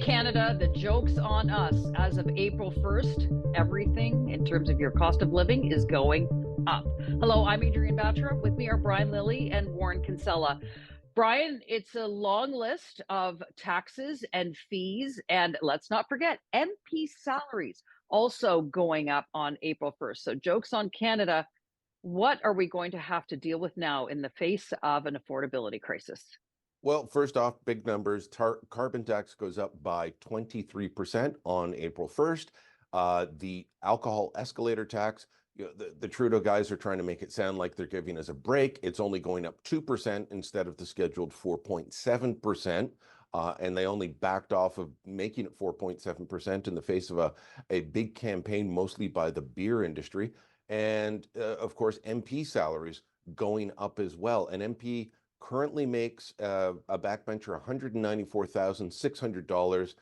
Canada, the joke's on us. As of April 1st, everything in terms of your cost of living is going up. Hello, I'm Adrienne Batra. With me are Brian Lilley and Warren Kinsella. Brian, it's a long list of taxes and fees, and let's not forget MP salaries also going up on April 1st. So joke's on Canada. What are we going to have to deal with now in the face of an affordability crisis? Well, first off, big numbers. Carbon tax goes up by 23% on April 1st. The alcohol escalator tax, the Trudeau guys are trying to make it sound like they're giving us a break. It's only going up 2% instead of the scheduled 4.7%. And they only backed off of making it 4.7% in the face of a big campaign, mostly by the beer industry. And of course, MP salaries going up as well. An MP currently makes a backbencher $194,600.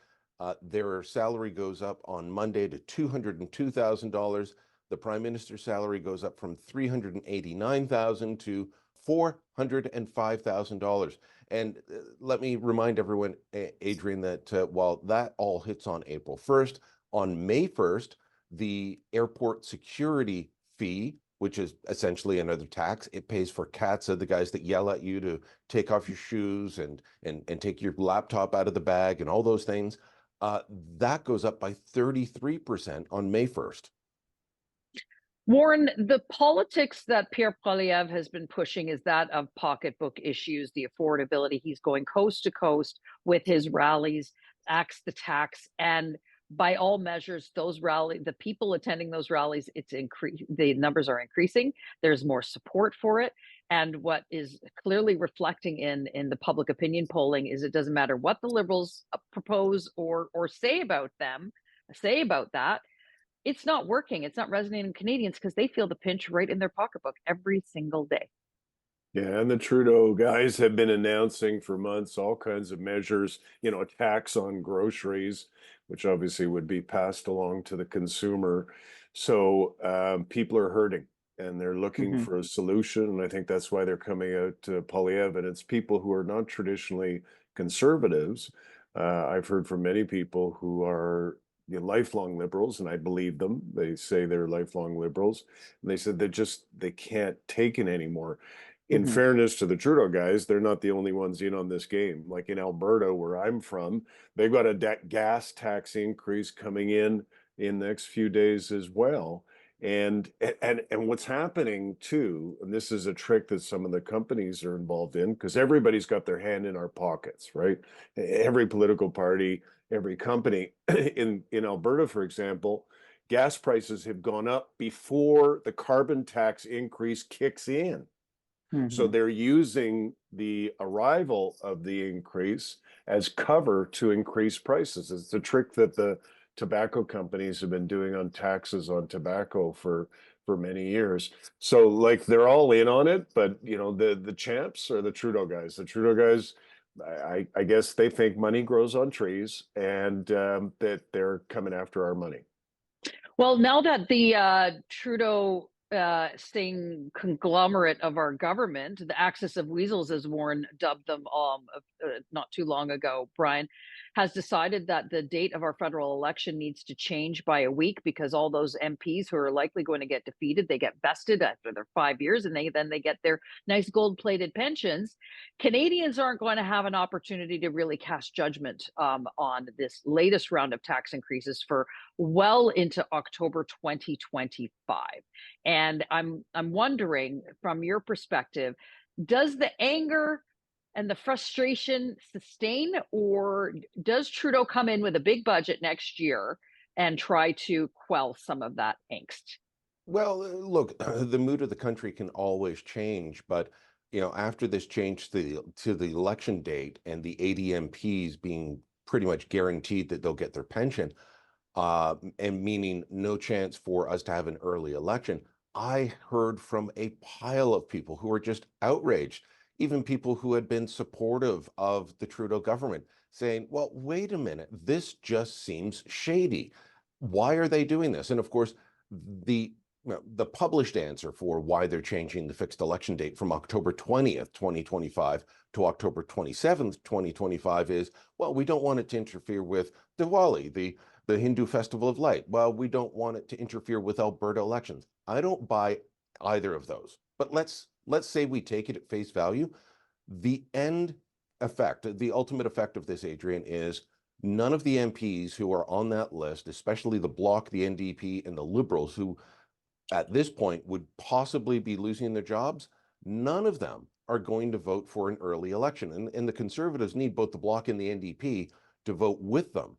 Their salary goes up on Monday to $202,000. The Prime Minister's salary goes up from $389,000 to $405,000. And let me remind everyone, Adrienne, that while that all hits on April 1st, on May 1st, the airport security fee, which is essentially another tax. It pays for CATSA, the guys that yell at you to take off your shoes and take your laptop out of the bag and all those things. That goes up by 33% on May 1st. Warren, the politics that Pierre Poilievre has been pushing is that of pocketbook issues, the affordability. He's going coast to coast with his rallies, axe the tax, and by all measures, the people attending those rallies, the numbers are increasing. There's more support for it. And what is clearly reflecting in the public opinion polling is it doesn't matter what the Liberals propose or say about that. It's not working. It's not resonating with Canadians because they feel the pinch right in their pocketbook every single day. Yeah, and the Trudeau guys have been announcing for months all kinds of measures, a tax on groceries, which obviously would be passed along to the consumer. So people are hurting and they're looking for a solution. And I think that's why they're coming out to Poilievre. And it's people who are not traditionally conservatives. I've heard from many people who are lifelong liberals, and I believe them. They say they're lifelong liberals. And they said they can't take it anymore. In fairness to the Trudeau guys, they're not the only ones in on this game. Like in Alberta, where I'm from, they've got a gas tax increase coming in the next few days as well. And what's happening too, and this is a trick that some of the companies are involved in, because everybody's got their hand in our pockets, right? Every political party, every company. In Alberta, for example, gas prices have gone up before the carbon tax increase kicks in. So they're using the arrival of the increase as cover to increase prices. It's a trick that the tobacco companies have been doing on taxes on tobacco for many years. So like they're all in on it, but the champs are the Trudeau guys. The Trudeau guys, I guess they think money grows on trees, and that they're coming after our money. Well, now that the Trudeau saying conglomerate of our government, the axis of weasels, as Warren dubbed them not too long ago, Brian, has decided that the date of our federal election needs to change by a week because all those MPs who are likely going to get defeated, they get vested after their 5 years and then they get their nice gold-plated pensions. Canadians aren't going to have an opportunity to really cast judgment on this latest round of tax increases for well into October 2025. And I'm wondering, from your perspective, does the anger and the frustration sustain, or does Trudeau come in with a big budget next year and try to quell some of that angst? Well, look, the mood of the country can always change, but after this change to the election date and the ADMPs being pretty much guaranteed that they'll get their pension, and meaning no chance for us to have an early election, I heard from a pile of people who were just outraged, even people who had been supportive of the Trudeau government, saying, well, wait a minute, this just seems shady. Why are they doing this? And of course, the the published answer for why they're changing the fixed election date from October 20th, 2025 to October 27th, 2025 is, well, we don't want it to interfere with Diwali, the Hindu Festival of Light. Well, we don't want it to interfere with Alberta elections. I don't buy either of those. But let's say we take it at face value. The end effect, the ultimate effect of this, Adrienne, is none of the MPs who are on that list, especially the Bloc, the NDP, and the Liberals, who at this point would possibly be losing their jobs, none of them are going to vote for an early election. And the Conservatives need both the Bloc and the NDP to vote with them.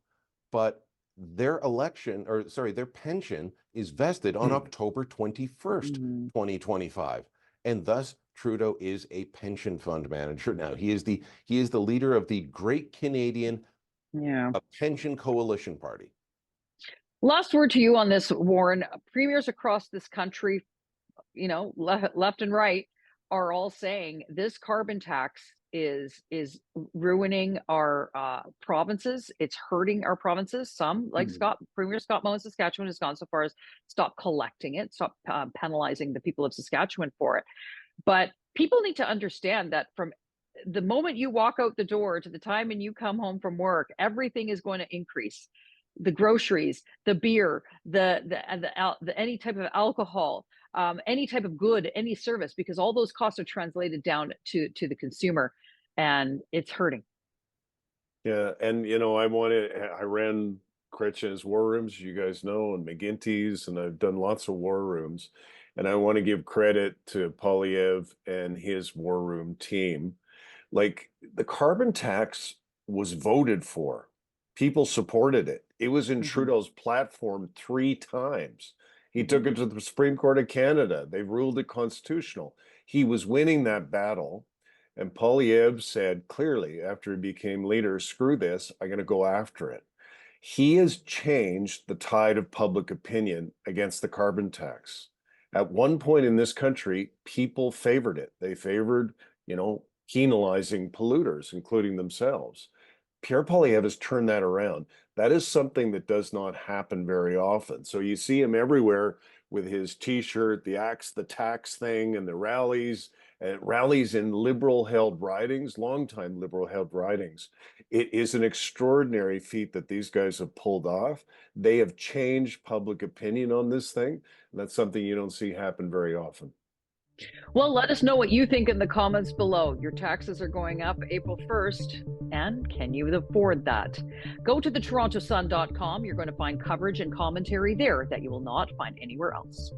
But their their pension is vested on October 21st, 2025. And thus Trudeau is a pension fund manager now. He is the leader of the Great Canadian Pension Coalition Party. Last word to you on this, Warren. Premiers across this country, left and right, are all saying this carbon tax is ruining our provinces. It's hurting our provinces. Some, like Premier Scott Moe in Saskatchewan, has gone so far as stop collecting it, stop penalizing the people of Saskatchewan for it. But people need to understand that from the moment you walk out the door to the time and you come home from work, everything is going to increase. The groceries, the beer, the any type of alcohol, any type of good, any service, because all those costs are translated down to the consumer, and it's hurting. Yeah, and I ran Chrétien's war rooms, you guys know, and McGuinty's, and I've done lots of war rooms, and I want to give credit to Poilievre and his war room team. Like, the carbon tax was voted for. People supported it. It was in Trudeau's platform 3 times. He took it to the Supreme Court of Canada. They ruled it constitutional. He was winning that battle. And Poilievre said clearly after he became leader, screw this, I'm going to go after it. He has changed the tide of public opinion against the carbon tax. At one point in this country, people favored it. They favored, penalizing polluters, including themselves. Pierre Poilievre has turned that around. That is something that does not happen very often. So you see him everywhere with his T-shirt, the Axe the Tax thing, and the rallies in Liberal-held ridings, longtime Liberal-held ridings. It is an extraordinary feat that these guys have pulled off. They have changed public opinion on this thing, and that's something you don't see happen very often. Well, let us know what you think in the comments below. Your taxes are going up April 1st, and can you afford that? Go to theTorontoSun.com. You're going to find coverage and commentary there that you will not find anywhere else.